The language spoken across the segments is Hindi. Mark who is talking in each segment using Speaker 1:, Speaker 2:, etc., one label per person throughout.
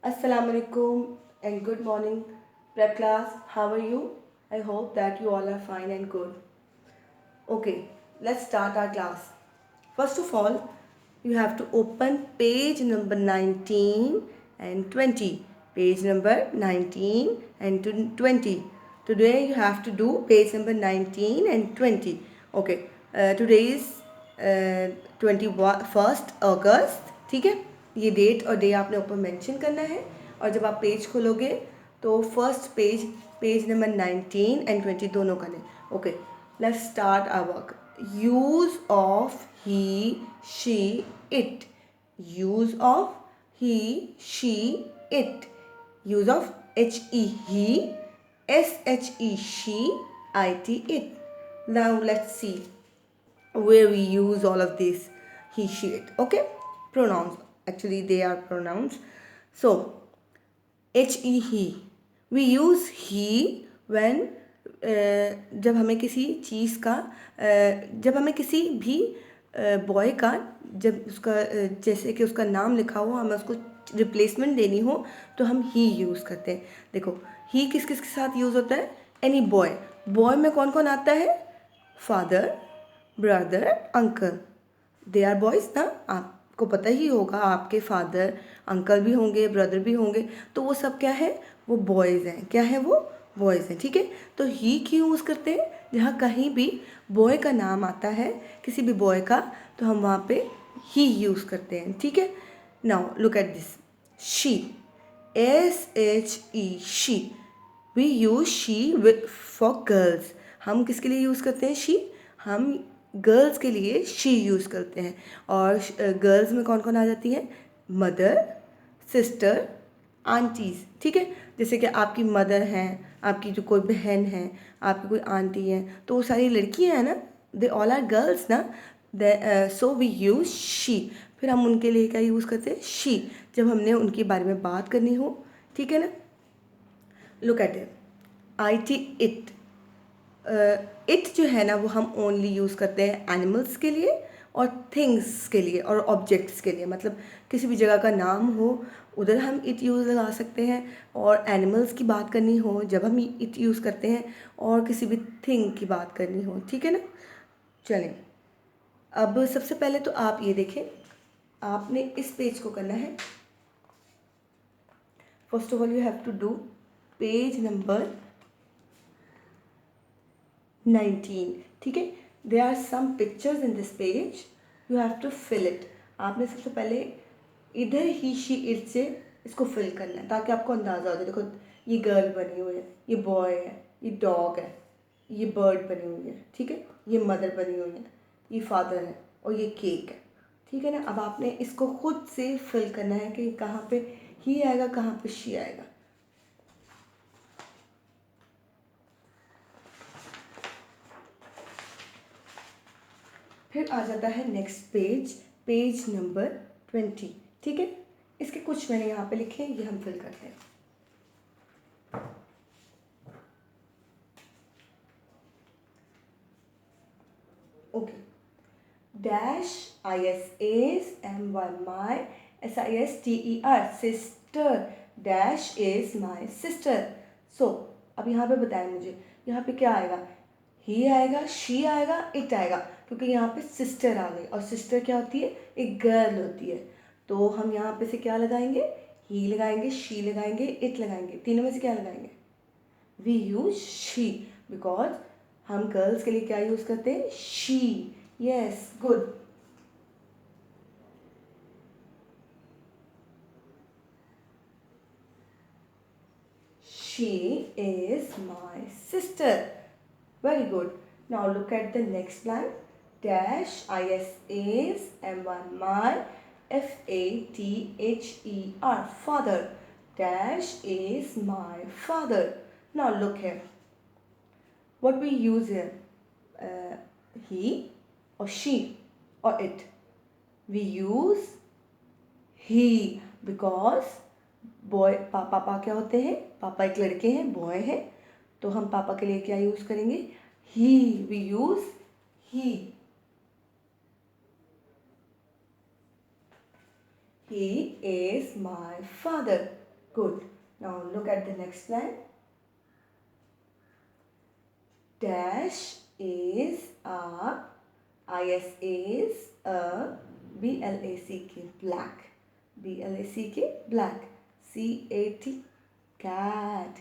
Speaker 1: Assalamu alaikum and good morning, prep class. How are you? I hope that you all are fine and good. Okay, let's start our class. First of all, you have to open page number 19 and 20. Page number 19 and 20. Today you have to do page number 19 and 20. Okay, today is 21st August. ठीक है, ये डेट और डे आपने ऊपर मेंशन करना है और जब आप पेज खोलोगे तो first page page number 19 and 20 दोनों का लें. Okay, let's start our work. Use of he, she, it. Use of he, she, it. Use of he, she, it. Now let's see where we use all of this he, she, it. Okay, pronouns. Actually, they are pronouns. So, he. We use he when जब हमें किसी चीज़ का जब हमें किसी भी बॉय का जब उसका जैसे कि उसका नाम लिखा हो हमें उसको रिप्लेसमेंट देनी हो तो हम ही यूज़ करते हैं. देखो, ही किस किस के साथ यूज़ होता है? Any boy. बॉय में कौन कौन आता है? Father, brother, uncle. They are boys ना. आपको पता ही होगा, आपके फादर अंकल भी होंगे, ब्रदर भी होंगे, तो वो सब क्या है? वो बॉयज़ हैं. क्या है वो? बॉयज़ हैं. ठीक है, तो ही क्यों यूज़ करते हैं? जहाँ कहीं भी बॉय का नाम आता है, किसी भी बॉय का, तो हम वहाँ पे ही यूज़ करते हैं. ठीक है. Now look at this. She, SHE, she. We use she for girls. हम किसके लिए यूज़ करते हैं शी? हम गर्ल्स के लिए शी यूज़ करते हैं. और गर्ल्स में कौन कौन आ जाती हैं? Mother, sister, aunties. ठीक है, जैसे कि आपकी मदर हैं, आपकी जो कोई बहन है, आपकी कोई आंटी है, तो वो सारी लड़कियां हैं ना. दे ऑल आर गर्ल्स ना. So we use she. फिर हम उनके लिए क्या यूज़ करते हैं? शी, जब हमने उनके बारे में बात करनी हो. ठीक है ना. Look at it. IT, it. It जो है ना वो हम ओनली यूज़ करते हैं एनिमल्स के लिए और थिंग्स के लिए और ऑब्जेक्ट्स के लिए. मतलब किसी भी जगह का नाम हो उधर हम इट यूज़ लगा सकते हैं, और एनिमल्स की बात करनी हो जब हम इट यूज़ करते हैं, और किसी भी थिंग की बात करनी हो. ठीक है ना. चलें, अब सबसे पहले तो आप ये देखें, आपने इस पेज को करना है. First of all you have to do page number 19. ठीक है. They are some pictures in this page, you have to fill it. आपने सबसे पहले इधर ही शी इट से इसको फिल करना है ताकि आपको अंदाज़ा हो जाए. देखो, ये गर्ल बनी हुई है, ये बॉय है, ये डॉग है, ये बर्ड बनी हुई है. ठीक है, ये मदर बनी हुई है, ये फादर है, और ये केक है. ठीक है ना. अब आपने इसको खुद से फिल करना है कि कहाँ पे ही आएगा, कहाँ पे शी आएगा. फिर आ जाता है नेक्स्ट पेज, पेज नंबर 20. ठीक है, इसके कुछ मैंने यहाँ पे लिखे हैं, ये हम फिल करते हैं. Okay. Dash ISASMY SISTER, sister. Dash is my sister. So अब यहाँ पे बताएं मुझे, यहाँ पे क्या आएगा? ही आएगा, शी आएगा, इट आएगा, क्योंकि यहाँ पे सिस्टर आ गई, और सिस्टर क्या होती है? एक गर्ल होती है. तो हम यहाँ पे से क्या लगाएंगे? ही लगाएंगे, शी लगाएंगे, इट लगाएंगे. तीनों में से क्या लगाएंगे? वी यूज शी, बिकॉज हम गर्ल्स के लिए क्या यूज़ करते हैं? She. Yes, good. She is my sister. Very good. Now look at the next line. Dash ISASMY FATHER, father. Dash is my father. Now look here. What we use here? He or she or it? We use he, because boy पापा क्या होते हैं? पापा एक लड़के हैं, बॉय है, तो हम पापा के लिए क्या यूज़ करेंगे? He. We use he. He is my father. Good. Now look at the next line. Dash is a, is a, black, black, black, cat,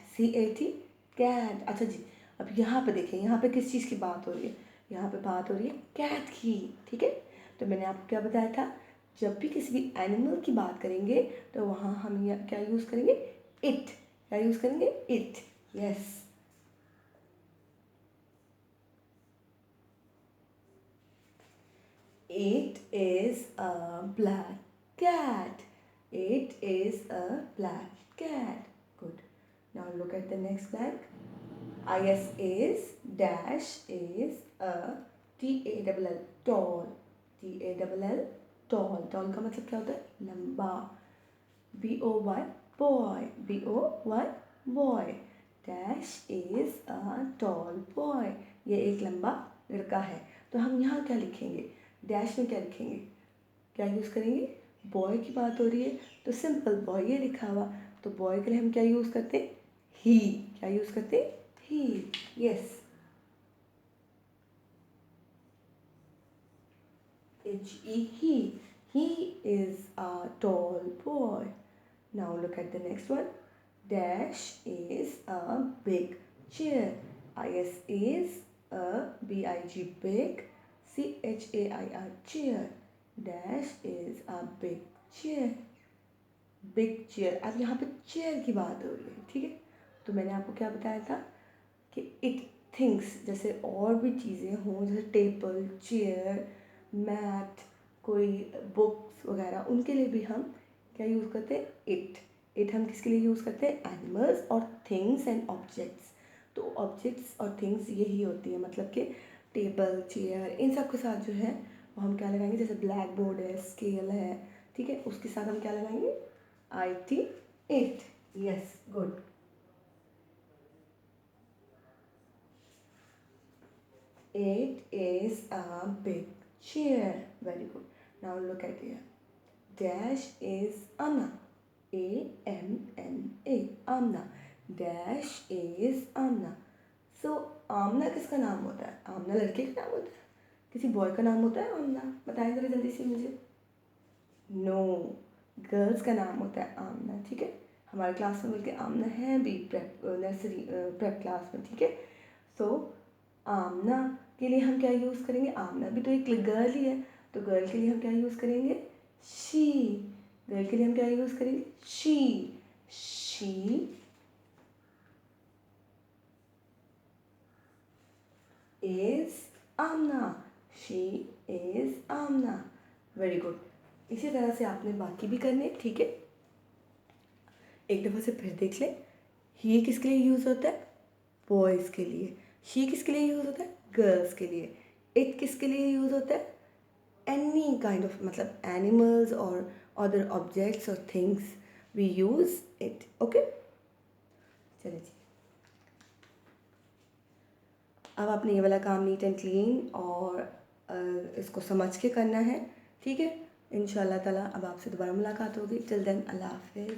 Speaker 1: cat. अच्छा जी, अब यहाँ पे देखें, यहाँ पे किस चीज़ की बात हो रही है? यहाँ पे बात हो रही है कैट की, ठीक है। तो मैंने आपको क्या बताया था, जब भी किसी भी एनिमल की बात करेंगे तो वहाँ हम क्या यूज़ करेंगे? इट। क्या यूज़ करेंगे? It. Yes. It is a black cat. It is a black cat. Good. Now look at the next blank. Is dash is a tall, tall, tall, tall का मतलब क्या होता है? लंबा. boy, boy, boy, boy. Dash is a tall boy. ये एक लंबा लड़का है. तो हम यहाँ क्या लिखेंगे? डैश में क्या लिखेंगे? क्या यूज़ करेंगे? बॉय की बात हो रही है तो सिंपल बॉय ये लिखा हुआ, तो बॉय के लिए हम क्या यूज़ करते हैं? ही. क्या यूज़ करते हैं? ही. Yes. he. He is a tall boy. Now look at the next one. Dash is a big chair. Is a big, big, chair, chair. Dash is a big chair. Big chair. अब यहाँ पे चेयर की बात हो रही है, ठीक है. तो मैंने आपको क्या बताया था कि इट थिंग्स, जैसे और भी चीज़ें हों, जैसे टेबल, चेयर, मैट, कोई बुक्स वगैरह, उनके लिए भी हम क्या यूज़ करते हैं? इट. इट हम किसके लिए यूज़ करते हैं? एनिमल्स और थिंग्स एंड ऑब्जेक्ट्स. तो ऑब्जेक्ट्स और थिंग्स यही होती है, मतलब कि टेबल, चेयर, इन सब के साथ जो है वो हम क्या लगाएंगे? जैसे ब्लैक बोर्ड है, स्केल है, ठीक है, उसके साथ हम क्या लगाएंगे? IT, it. Yes, good. It is a big chair. Very good. Now look at here. Dash is Anna. AMNA. Amna. Dash is Amna. So आमना किसका नाम होता है? आमना लड़के का नाम होता है? किसी बॉय का नाम होता है आमना? बताएं जरा जल्दी से मुझे. नो, गर्ल्स का नाम होता है आमना, ठीक है. हमारे क्लास में बल्कि आमना है भी नर्सरी प्रेप क्लास में, ठीक है. सो आमना के लिए हम क्या यूज़ करेंगे? आमना भी तो एक गर्ल ही है, तो गर्ल के लिए हम क्या यूज़ करेंगे? शी. गर्ल के लिए हम क्या यूज़ करेंगे? She. She is Amna. She is Amna. Very good. इसी तरह से आपने बाकी भी करने, ठीक है. एक दफ़ा से फिर देख लें. ही किसके लिए यूज़ होता है? बॉयज़ के लिए. शी किसके लिए यूज़ होता है? गर्ल्स के लिए. इट किसके लिए यूज़ होता है? एनी काइंड ऑफ, मतलब एनिमल्स और अदर ऑब्जेक्ट्स और things we use it. Okay, चलिए जी. अब आपने ये वाला काम नीट एंड क्लीन और इसको समझ के करना है, ठीक है. इंशाल्लाह ताला अब आपसे दोबारा मुलाकात होगी. टिल देन अल्लाह हाफिज़.